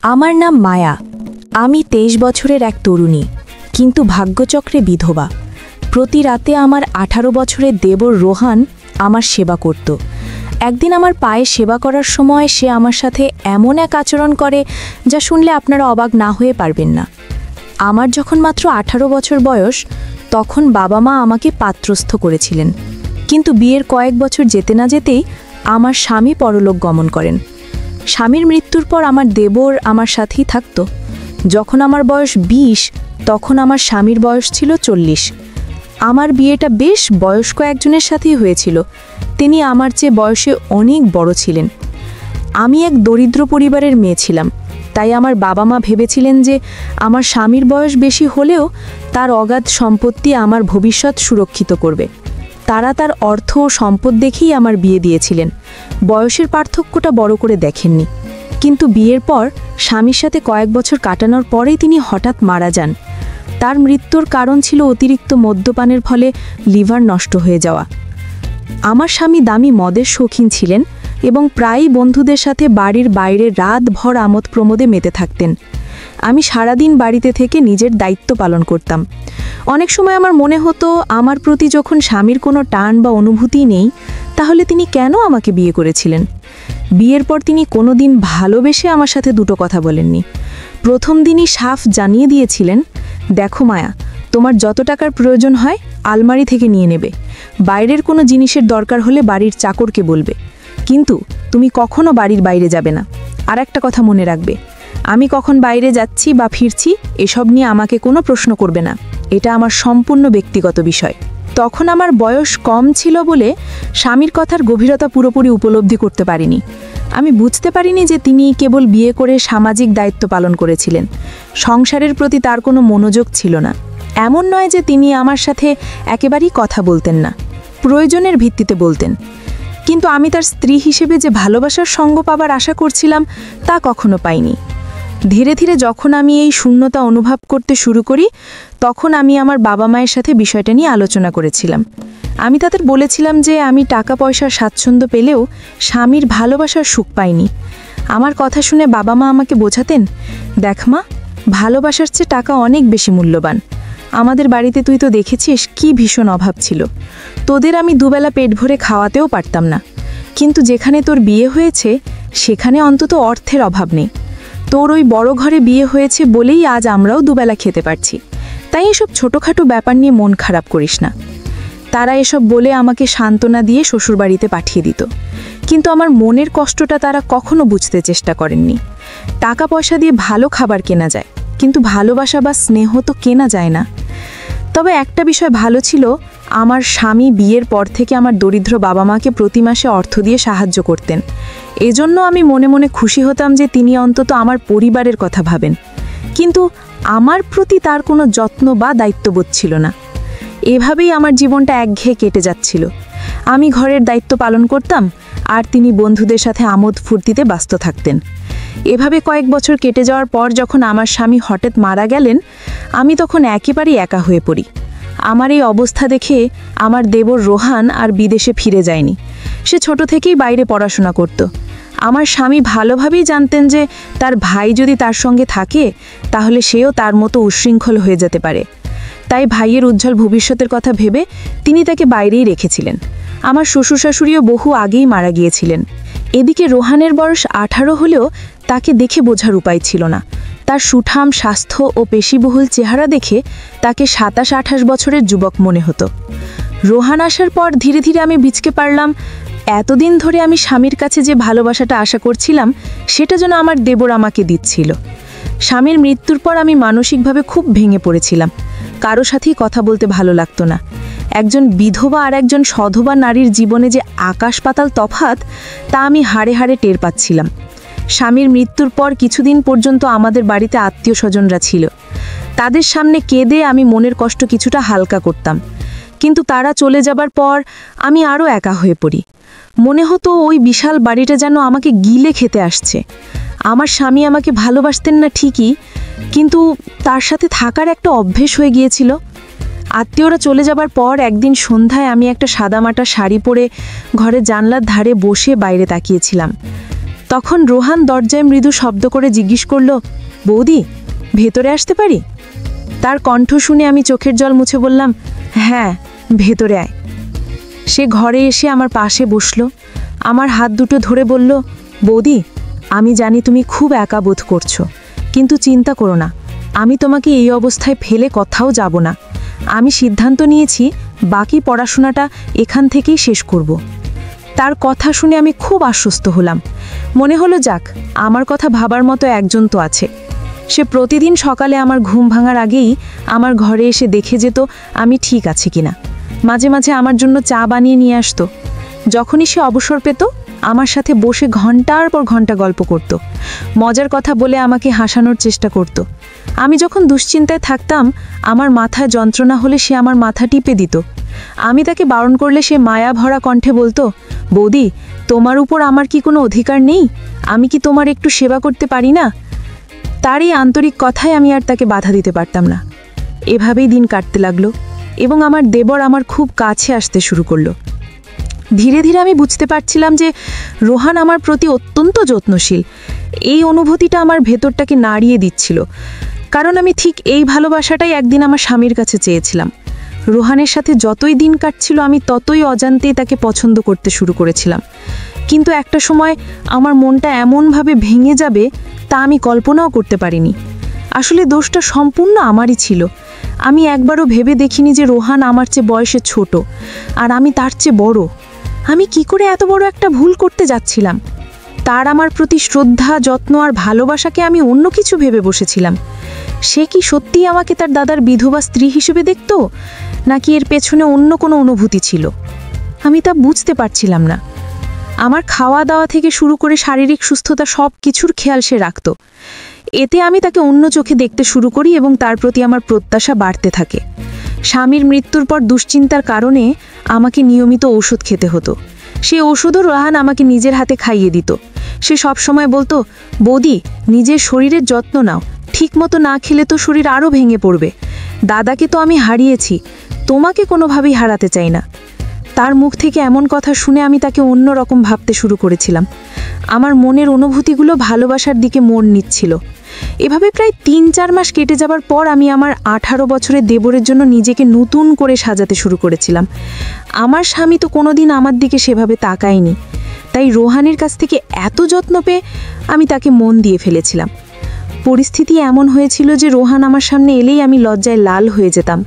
আমার নাম মায়া। আমি ২৩ বছরের এক তরুণী, কিন্তু ভাগ্যচক্রে বিধবা। প্রতি রাতে আমার ১৮ বছরের দেবর রোহান আমার সেবা করত। একদিন আমার পায়ে সেবা করার সময় সে আমার সাথে এমন এক আচরণ করে যা শুনলে আপনারা অবাক না হয়ে পারবেন না। আমার যখন মাত্র ১৮ বছর বয়স, তখন বাবা মা আমাকে পাত্রস্থ করেছিলেন, কিন্তু বিয়ের কয়েক বছর যেতে না যেতেই আমার স্বামী পরলোক গমন করেন। স্বামীর মৃত্যুর পর আমার দেবর আমার সাথেই থাকত। যখন আমার বয়স ২০, তখন আমার স্বামীর বয়স ছিল ৪০। আমার বিয়েটা বেশ বয়স্ক একজনের সাথেই হয়েছিল। তিনি আমার চেয়ে বয়সে অনেক বড় ছিলেন। আমি এক দরিদ্র পরিবারের মেয়ে ছিলাম, তাই আমার বাবা মা ভেবেছিলেন যে আমার স্বামীর বয়স বেশি হলেও তার অগাধ সম্পত্তি আমার ভবিষ্যৎ সুরক্ষিত করবে। তারা তার অর্থ ও সম্পদ দেখেই আমার বিয়ে দিয়েছিলেন। বয়সের পার্থক্যটা বড় করে দেখেননি। কিন্তু বিয়ের পর স্বামীর সাথে কয়েক বছর কাটানোর পরেই তিনি হঠাৎ মারা যান। তার মৃত্যুর কারণ ছিল অতিরিক্ত মদ্যপানের ফলে লিভার নষ্ট হয়ে যাওয়া। আমার স্বামী দামি মদের শৌখিন ছিলেন এবং প্রায়ই বন্ধুদের সাথে বাড়ির বাইরে রাতভর আমোদ প্রমোদে মেতে থাকতেন। আমি সারাদিন বাড়িতে থেকে নিজের দায়িত্ব পালন করতাম। অনেক সময় আমার মনে হতো, আমার প্রতি যখন স্বামীর কোনো টান বা অনুভূতি নেই, তাহলে তিনি কেন আমাকে বিয়ে করেছিলেন? বিয়ের পর তিনি কোনোদিন ভালোবেসে আমার সাথে দুটো কথা বলেননি। প্রথম দিনই সাফ জানিয়ে দিয়েছিলেন, দেখো মায়া, তোমার যত টাকার প্রয়োজন হয় আলমারি থেকে নিয়ে নেবে। বাইরের কোনো জিনিসের দরকার হলে বাড়ির চাকরকে বলবে, কিন্তু তুমি কখনো বাড়ির বাইরে যাবে না। আর একটা কথা মনে রাখবে, আমি কখন বাইরে যাচ্ছি বা ফিরছি এসব নিয়ে আমাকে কোনো প্রশ্ন করবে না। এটা আমার সম্পূর্ণ ব্যক্তিগত বিষয়। তখন আমার বয়স কম ছিল বলে স্বামীর কথার গভীরতা পুরোপুরি উপলব্ধি করতে পারিনি। আমি বুঝতে পারিনি যে তিনি কেবল বিয়ে করে সামাজিক দায়িত্ব পালন করেছিলেন। সংসারের প্রতি তার কোনো মনোযোগ ছিল না। এমন নয় যে তিনি আমার সাথে একেবারেই কথা বলতেন না, প্রয়োজনের ভিত্তিতে বলতেন। কিন্তু আমি তার স্ত্রী হিসেবে যে ভালোবাসার সঙ্গ পাবার আশা করছিলাম, তা কখনো পাইনি। ধীরে ধীরে যখন আমি এই শূন্যতা অনুভব করতে শুরু করি, তখন আমি আমার বাবা মায়ের সাথে বিষয়টা নিয়ে আলোচনা করেছিলাম। আমি তাদের বলেছিলাম যে আমি টাকা পয়সার স্বাচ্ছন্দ্য পেলেও স্বামীর ভালোবাসার সুখ পাইনি। আমার কথা শুনে বাবা মা আমাকে বোঝাতেন, দেখ মা, ভালোবাসার চেয়ে টাকা অনেক বেশি মূল্যবান। আমাদের বাড়িতে তুই তো দেখেছিস কি ভীষণ অভাব ছিল। তোদের আমি দুবেলা পেট ভরে খাওয়াতেও পারতাম না, কিন্তু যেখানে তোর বিয়ে হয়েছে সেখানে অন্তত অর্থের অভাব নেই। তোর ওই বড় ঘরে বিয়ে হয়েছে বলেই আজ আমরাও দুবেলা খেতে পারছি। তাই এসব ছোটোখাটো ব্যাপার নিয়ে মন খারাপ করিস না। তারা এসব বলে আমাকে সান্ত্বনা দিয়ে শ্বশুরবাড়িতে পাঠিয়ে দিত, কিন্তু আমার মনের কষ্টটা তারা কখনো বুঝতে চেষ্টা করেননি। টাকা পয়সা দিয়ে ভালো খাবার কেনা যায়, কিন্তু ভালোবাসা বা স্নেহ তো কেনা যায় না। তবে একটা বিষয় ভালো ছিল, আমার স্বামী বিয়ের পর থেকে আমার দরিদ্র বাবা মাকে প্রতি মাসে অর্থ দিয়ে সাহায্য করতেন। এজন্য আমি মনে মনে খুশি হতাম যে তিনি অন্তত আমার পরিবারের কথা ভাবেন। কিন্তু আমার প্রতি তার কোনো যত্ন বা দায়িত্ববোধ ছিল না। এভাবেই আমার জীবনটা একঘেয়ে কেটে যাচ্ছিল। আমি ঘরের দায়িত্ব পালন করতাম, আর তিনি বন্ধুদের সাথে আমোদ ফুর্তিতে ব্যস্ত থাকতেন। এভাবে কয়েক বছর কেটে যাওয়ার পর যখন আমার স্বামী হঠাৎ মারা গেলেন, আমি তখন একেবারেই একা হয়ে পড়ি। আমার এই অবস্থা দেখে আমার দেবর রোহান আর বিদেশে ফিরে যায়নি। সে ছোট থেকেই বাইরে পড়াশোনা করত। আমার স্বামী ভালোভাবেই জানতেন যে তার ভাই যদি তার সঙ্গে থাকে, তাহলে সেও তার মতো উচ্ছৃঙ্খল হয়ে যেতে পারে। তাই ভাইয়ের উজ্জ্বল ভবিষ্যতের কথা ভেবে তিনি তাকে বাইরেই রেখেছিলেন। আমার শ্বশুর শাশুড়িও বহু আগেই মারা গিয়েছিলেন। এদিকে রোহানের বয়স ১৮ হলেও তাকে দেখে বোঝার উপায় ছিল না। তার সুঠাম স্বাস্থ্য ও পেশিবহুল চেহারা দেখে তাকে ২৭-২৮ বছরের যুবক মনে হতো। রোহান আসার পর ধীরে ধীরে আমি বুঝতে পারলাম, এতদিন ধরে আমি স্বামীর কাছে যে ভালোবাসাটা আশা করছিলাম, সেটা যেন আমার দেবর আমাকে দিচ্ছিল। স্বামীর মৃত্যুর পর আমি মানসিকভাবে খুব ভেঙে পড়েছিলাম। কারো সাথেই কথা বলতে ভালো লাগতো না। একজন বিধবা আর একজন সধবা নারীর জীবনে যে আকাশ পাতাল তফাৎ, তা আমি হাড়ে হাড়ে টের পাচ্ছিলাম। স্বামীর মৃত্যুর পর কিছুদিন পর্যন্ত আমাদের বাড়িতে আত্মীয় স্বজনরা ছিল। তাদের সামনে কেঁদে আমি মনের কষ্ট কিছুটা হালকা করতাম, কিন্তু তারা চলে যাবার পর আমি আরও একা হয়ে পড়ি। মনে হতো ওই বিশাল বাড়িটা যেন আমাকে গিলে খেতে আসছে। আমার স্বামী আমাকে ভালোবাসতেন না ঠিকই, কিন্তু তার সাথে থাকার একটা অভ্যেস হয়ে গিয়েছিল। আত্মীয়রা চলে যাবার পর একদিন সন্ধ্যায় আমি একটা সাদামাটা শাড়ি পরে ঘরে জানলার ধারে বসে বাইরে তাকিয়েছিলাম। তখন রোহান দরজায় মৃদু শব্দ করে জিজ্ঞেস করল, বৌদি, ভেতরে আসতে পারি? তার কণ্ঠ শুনে আমি চোখের জল মুছে বললাম, হ্যাঁ, ভেতরে আয়। সে ঘরে এসে আমার পাশে বসল, আমার হাত দুটো ধরে বলল, বৌদি, আমি জানি তুমি খুব একা বোধ করছো, কিন্তু চিন্তা করো না, আমি তোমাকে এই অবস্থায় ফেলে কোথাও যাব না। আমি সিদ্ধান্ত নিয়েছি বাকি পড়াশোনাটা এখান থেকেই শেষ করব। তার কথা শুনে আমি খুব আশ্বস্ত হলাম। মনে হলো, যাক, আমার কথা ভাবার মতো একজন তো আছে। সে প্রতিদিন সকালে আমার ঘুম ভাঙার আগেই আমার ঘরে এসে দেখে যেত আমি ঠিক আছি কিনা। মাঝে মাঝে আমার জন্য চা বানিয়ে নিয়ে আসতো। যখনই সে অবসর পেত, আমার সাথে বসে ঘন্টার পর ঘন্টা গল্প করত, মজার কথা বলে আমাকে হাসানোর চেষ্টা করত। আমি যখন দুশ্চিন্তায় থাকতাম, আমার মাথায় যন্ত্রণা হলে সে আমার মাথা টিপে দিত। আমি তাকে বারণ করলে সে মায়া ভরা কণ্ঠে বলতো, বৌদি, তোমার উপর আমার কি কোনো অধিকার নেই? আমি কি তোমার একটু সেবা করতে পারি না? তার এই আন্তরিক কথায় আমি আর তাকে বাধা দিতে পারতাম না। এভাবেই দিন কাটতে লাগলো এবং আমার দেবর আমার খুব কাছে আসতে শুরু করলো। ধীরে ধীরে আমি বুঝতে পারছিলাম যে রোহান আমার প্রতি অত্যন্ত যত্নশীল। এই অনুভূতিটা আমার ভেতরটাকে নাড়িয়ে দিচ্ছিল, কারণ আমি ঠিক এই ভালোবাসাটাই একদিন আমার স্বামীর কাছে চেয়েছিলাম। রোহানের সাথে যতই দিন কাটছিল, আমি ততই অজান্তেই তাকে পছন্দ করতে শুরু করেছিলাম। কিন্তু একটা সময় আমার মনটা এমনভাবে ভেঙে যাবে তা আমি কল্পনাও করতে পারিনি। আসলে দোষটা সম্পূর্ণ আমারই ছিল। আমি একবারও ভেবে দেখিনি যে রোহান আমার চেয়ে বয়সে ছোট আর আমি তার চেয়ে বড়। আমি কি করে এত বড় একটা ভুল করতে যাচ্ছিলাম? তার আমার প্রতি শ্রদ্ধা, যত্ন আর ভালোবাসাকে আমি অন্য কিছু ভেবে বসেছিলাম। সে কি সত্যিই আমাকে তার দাদার বিধবা স্ত্রী হিসেবে দেখত, নাকি এর পেছনে অন্য কোনো অনুভূতি ছিল? আমি তা বুঝতে পারছিলাম না। আমার খাওয়া দাওয়া থেকে শুরু করে শারীরিক সুস্থতা সব কিছুর খেয়াল সে রাখত। এতে আমি তাকে অন্য চোখে দেখতে শুরু করি এবং তার প্রতি আমার প্রত্যাশা বাড়তে থাকে। স্বামীর মৃত্যুর পর দুশ্চিন্তার কারণে আমাকে নিয়মিত ওষুধ খেতে হতো। সেই ওষুধও রোহান আমাকে নিজের হাতে খাইয়ে দিত। সে সব সময় বলতো, বৌদি, নিজের শরীরের যত্ন নাও, ঠিকমতো না খেলে তো শরীর আরও ভেঙে পড়বে। দাদাকে তো আমি হারিয়েছি, তোমাকে কোনোভাবেই হারাতে চাই না। তার মুখ থেকে এমন কথা শুনে আমি তাকে অন্য রকম ভাবতে শুরু করেছিলাম। আমার মনের অনুভূতিগুলো ভালোবাসার দিকে মোড় নিচ্ছিল। এভাবে প্রায় ৩-৪ মাস কেটে যাবার পর আমি আমার 18 বছরের দেবরের জন্য নিজেকে নতুন করে সাজাতে শুরু করেছিলাম। আমার স্বামী তো কোনোদিন আমার দিকে সেভাবে তাকায়নি, তাই রোহানের কাছ থেকে এত যত্ন পেয়ে আমি তাকে মন দিয়ে ফেলেছিলাম। পরিস্থিতি এমন হয়েছিল যে রোহান আমার সামনে এলেই আমি লজ্জায় লাল হয়ে যেতাম।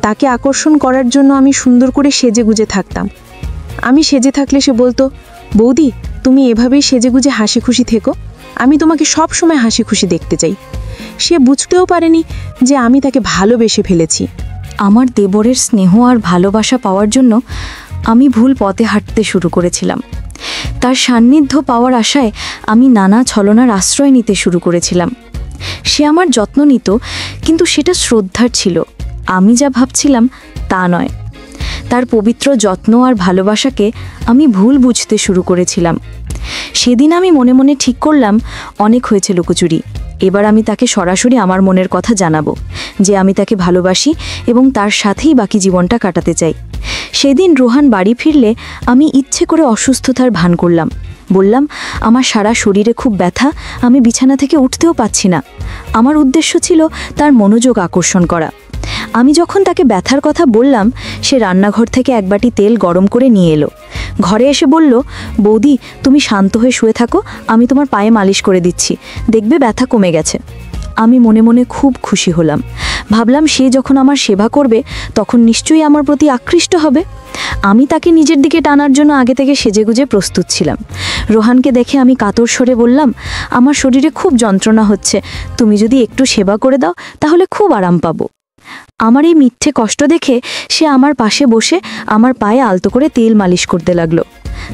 তাকে আকর্ষণ করার জন্য আমি সুন্দর করে সেজেগুজে থাকতাম। আমি সেজে থাকলে সে বলতো, বৌদি, তুমি এভাবেই সেজেগুজে হাসি খুশি থেকো, আমি তোমাকে সব সময় হাসি খুশি দেখতে চাই। সে বুঝতেও পারেনি যে আমি তাকে ভালোবেসে ফেলেছি। আমার দেবরের স্নেহ আর ভালোবাসা পাওয়ার জন্য আমি ভুল পথে হাঁটতে শুরু করেছিলাম। তার সান্নিধ্য পাওয়ার আশায় আমি নানা ছলনার আশ্রয় নিতে শুরু করেছিলাম। সে আমার যত্ন নিত, কিন্তু সেটা শ্রদ্ধার ছিল, আমি যা ভাবছিলাম তা নয়। তার পবিত্র যত্ন আর ভালোবাসাকে আমি ভুল বুঝতে শুরু করেছিলাম। সেদিন আমি মনে মনে ঠিক করলাম, অনেক হয়েছে লুকোচুরি, এবার আমি তাকে সরাসরি আমার মনের কথা জানাবো যে আমি তাকে ভালোবাসি এবং তার সাথেই বাকি জীবনটা কাটাতে চাই। সেদিন রোহান বাড়ি ফিরলে আমি ইচ্ছে করে অসুস্থতার ভান করলাম। বললাম, আমার সারা শরীরে খুব ব্যথা, আমি বিছানা থেকে উঠতেও পাচ্ছি না। আমার উদ্দেশ্য ছিল তার মনোযোগ আকর্ষণ করা। আমি যখন তাকে ব্যথার কথা বললাম, সে রান্নাঘর থেকে এক বাটি তেল গরম করে নিয়ে এলো। ঘরে এসে বলল, বৌদি, তুমি শান্ত হয়ে শুয়ে থাকো, আমি তোমার পায়ে মালিশ করে দিচ্ছি, দেখবে ব্যথা কমে গেছে। আমি মনে মনে খুব খুশি হলাম। ভাবলাম, সে যখন আমার সেবা করবে তখন নিশ্চয়ই আমার প্রতি আকৃষ্ট হবে। আমি তাকে নিজের দিকে টানার জন্য আগে থেকে সেজেগুজে প্রস্তুত ছিলাম। রোহানকে দেখে আমি কাতর স্বরে বললাম, আমার শরীরে খুব যন্ত্রণা হচ্ছে, তুমি যদি একটু সেবা করে দাও তাহলে খুব আরাম পাবো। আমার এই মিথ্যে কষ্ট দেখে সে আমার পাশে বসে আমার পায়ে আলতো করে তেল মালিশ করতে লাগলো।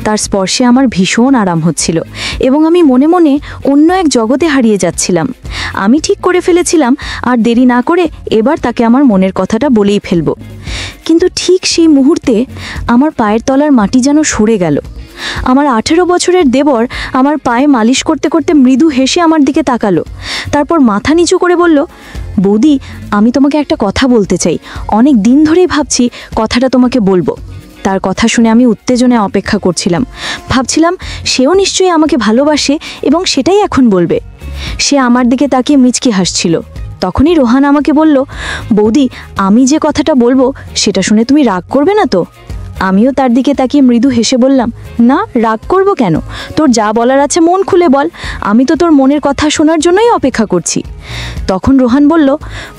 তার স্পর্শে আমার ভীষণ আরাম হচ্ছিল এবং আমি মনে মনে অন্য এক জগতে হারিয়ে যাচ্ছিলাম। আমি ঠিক করে ফেলেছিলাম আর দেরি না করে এবার তাকে আমার মনের কথাটা বলেই ফেলব। কিন্তু ঠিক সেই মুহূর্তে আমার পায়ের তলার মাটি যেন সরে গেল। আমার 18 বছরের দেবর আমার পায়ে মালিশ করতে করতে মৃদু হেসে আমার দিকে তাকালো। তারপর মাথা নিচু করে বলল, বৌদি, আমি তোমাকে একটা কথা বলতে চাই, অনেক দিন ধরেই ভাবছি কথাটা তোমাকে বলবো। তার কথা শুনে আমি উত্তেজনায় অপেক্ষা করছিলাম। ভাবছিলাম সেও নিশ্চয়ই আমাকে ভালোবাসে এবং সেটাই এখন বলবে। সে আমার দিকে তাকিয়ে মিচকি হাসছিল। তখনই রোহান আমাকে বলল, বৌদি, আমি যে কথাটা বলবো সেটা শুনে তুমি রাগ করবে না তো? আমিও তার দিকে তাকিয়ে মৃদু হেসে বললাম, না, রাগ করব কেন? তোর যা বলার আছে মন খুলে বল, আমি তো তোর মনের কথা শোনার জন্যই অপেক্ষা করছি। তখন রোহান বলল,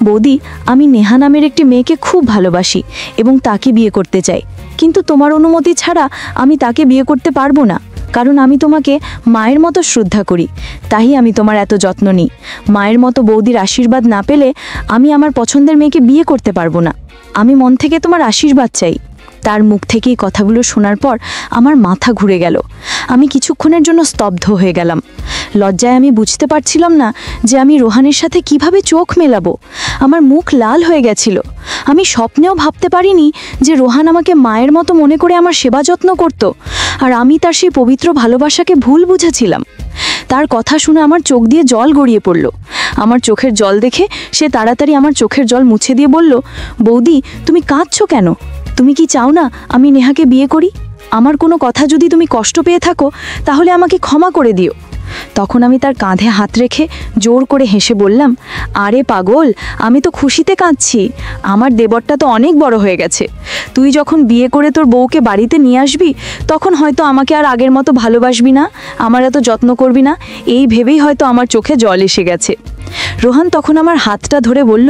বৌদি, আমি নেহা নামের একটি মেয়েকে খুব ভালোবাসি এবং তাকে বিয়ে করতে চাই, কিন্তু তোমার অনুমতি ছাড়া আমি তাকে বিয়ে করতে পারবো না, কারণ আমি তোমাকে মায়ের মতো শ্রদ্ধা করি, তাই আমি তোমার এত যত্ন নিই। মায়ের মতো বৌদির আশীর্বাদ না পেলে আমি আমার পছন্দের মেয়েকে বিয়ে করতে পারবো না। আমি মন থেকে তোমার আশীর্বাদ চাই। তার মুখ থেকেই কথাগুলো শোনার পর আমার মাথা ঘুরে গেল। আমি কিছুক্ষণের জন্য স্তব্ধ হয়ে গেলাম। লজ্জায় আমি বুঝতে পারছিলাম না যে আমি রোহানের সাথে কিভাবে চোখ মেলাবো। আমার মুখ লাল হয়ে গেছিল। আমি স্বপ্নেও ভাবতে পারিনি যে রোহান আমাকে মায়ের মতো মনে করে আমার সেবা যত্ন করত, আর আমি তার সেই পবিত্র ভালোবাসাকে ভুল বুঝেছিলাম। তার কথা শুনে আমার চোখ দিয়ে জল গড়িয়ে পড়ল। আমার চোখের জল দেখে সে তাড়াতাড়ি আমার চোখের জল মুছে দিয়ে বলল, বৌদি, তুমি কাঁদছো কেন? তুমি কি চাও না আমি নেহাকে বিয়ে করি? আমার কোনো কথা যদি তুমি কষ্ট পেয়ে থাকো তাহলে আমাকে ক্ষমা করে দিও। তখন আমি তার কাঁধে হাত রেখে জোর করে হেসে বললাম, আরে পাগল, আমি তো খুশিতে কাঁদছি। আমার দেবরটা তো অনেক বড় হয়ে গেছে। তুই যখন বিয়ে করে তোর বউকে বাড়িতে নিয়ে আসবি তখন হয়তো আমাকে আর আগের মতো ভালোবাসবি না, আমার এত যত্ন করবি না, এই ভেবেই হয়তো আমার চোখে জল এসে গেছে। রোহান তখন আমার হাতটা ধরে বলল,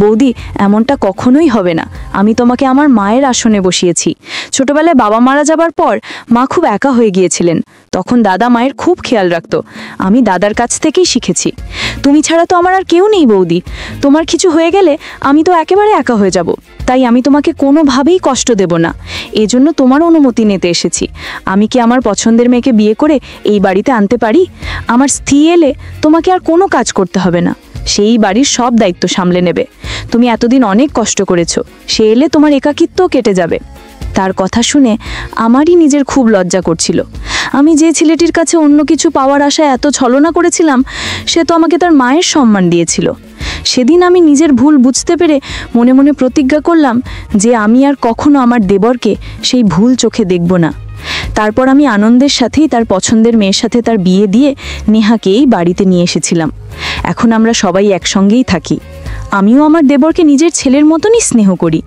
বৌদি, এমনটা কখনোই হবে না। আমি তোমাকে আমার মায়ের আসনে বসিয়েছি। ছোটবেলায় বাবা মারা যাবার পর মা খুব একা হয়ে গিয়েছিলেন, তখন দাদা মায়ের খুব খেয়াল রাখতো। আমি দাদার কাছ থেকেই শিখেছি। তুমি ছাড়া তো আমার আর কেউ নেই বৌদি। তোমার কিছু হয়ে গেলে আমি তো একেবারে একা হয়ে যাব, তাই আমি তোমাকে কোনোভাবেই কষ্ট দেব না। এজন্য তোমার অনুমতি নিতে এসেছি। আমি কি আমার পছন্দের মেয়েকে বিয়ে করে এই বাড়িতে আনতে পারি? আমার স্ত্রী এলে তোমাকে আর কোনো কাজ করতে হবে না, সেই বাড়ির সব দায়িত্ব সামলে নেবে। তুমি এতদিন অনেক কষ্ট করেছো, সে এলে তোমার একাকিত্বও কেটে যাবে। তার কথা শুনে আমারই নিজের খুব লজ্জা করছিল। আমি যে ছেলেটির কাছে অন্য কিছু পাওয়ার আশায় এত ছলনা করেছিলাম, সে তো আমাকে তার মায়ের সম্মান দিয়েছিল। সেদিন আমি নিজের ভুল বুঝতে পেরে মনে মনে প্রতিজ্ঞা করলাম যে আমি আর কখনো আমার দেবরকে সেই ভুল চোখে দেখব না। তারপর আমি আনন্দের সাথেই তার পছন্দের মেয়ের সাথে তার বিয়ে দিয়ে নেহাকেই বাড়িতে নিয়ে এসেছিলাম। এখন আমরা সবাই একসঙ্গেই থাকি। আমিও আমার দেবরকে নিজের ছেলের মতনই স্নেহ করি।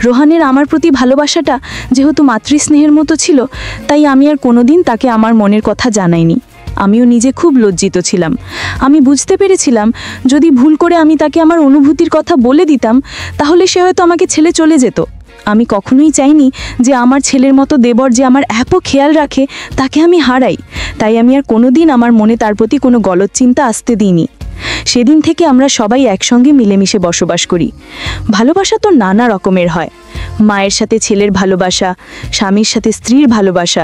রোহানের আমার প্রতি ভালোবাসাটা যেহেতু মাতৃস্নেহের মতো ছিল, তাই আমি আর কোনোদিন তাকে আমার মনের কথা জানাইনি। আমিও নিজে খুব লজ্জিত ছিলাম। আমি বুঝতে পেরেছিলাম যদি ভুল করে আমি তাকে আমার অনুভূতির কথা বলে দিতাম তাহলে সে হয়তো আমাকে ছেড়ে চলে যেত। আমি কখনোই চাইনি যে আমার ছেলের মতো দেবর যে আমার এত খেয়াল রাখে তাকে আমি হারাই। তাই আমি আর কোনোদিন আমার মনে তার প্রতি কোনো গলদ চিন্তা আসতে দিইনি। সেদিন থেকে আমরা সবাই একসঙ্গে মিলেমিশে বসবাস করি। ভালোবাসা তো নানা রকমের হয়। মায়ের সাথে ছেলের ভালোবাসা, স্বামীর সাথে স্ত্রীর ভালোবাসা,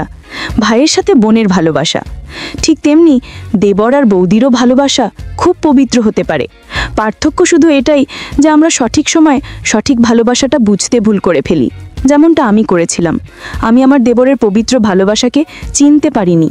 ভাইয়ের সাথে বোনের ভালোবাসা। ঠিক তেমনি দেবর আর বৌদিরও ভালোবাসা খুব পবিত্র হতে পারে। পার্থক্য শুধু এটাই যে আমরা সঠিক সময় সঠিক ভালোবাসাটা বুঝতে ভুল করে ফেলি, যেমনটা আমি করেছিলাম। আমি আমার দেবরের পবিত্র ভালোবাসাকে চিনতে পারিনি।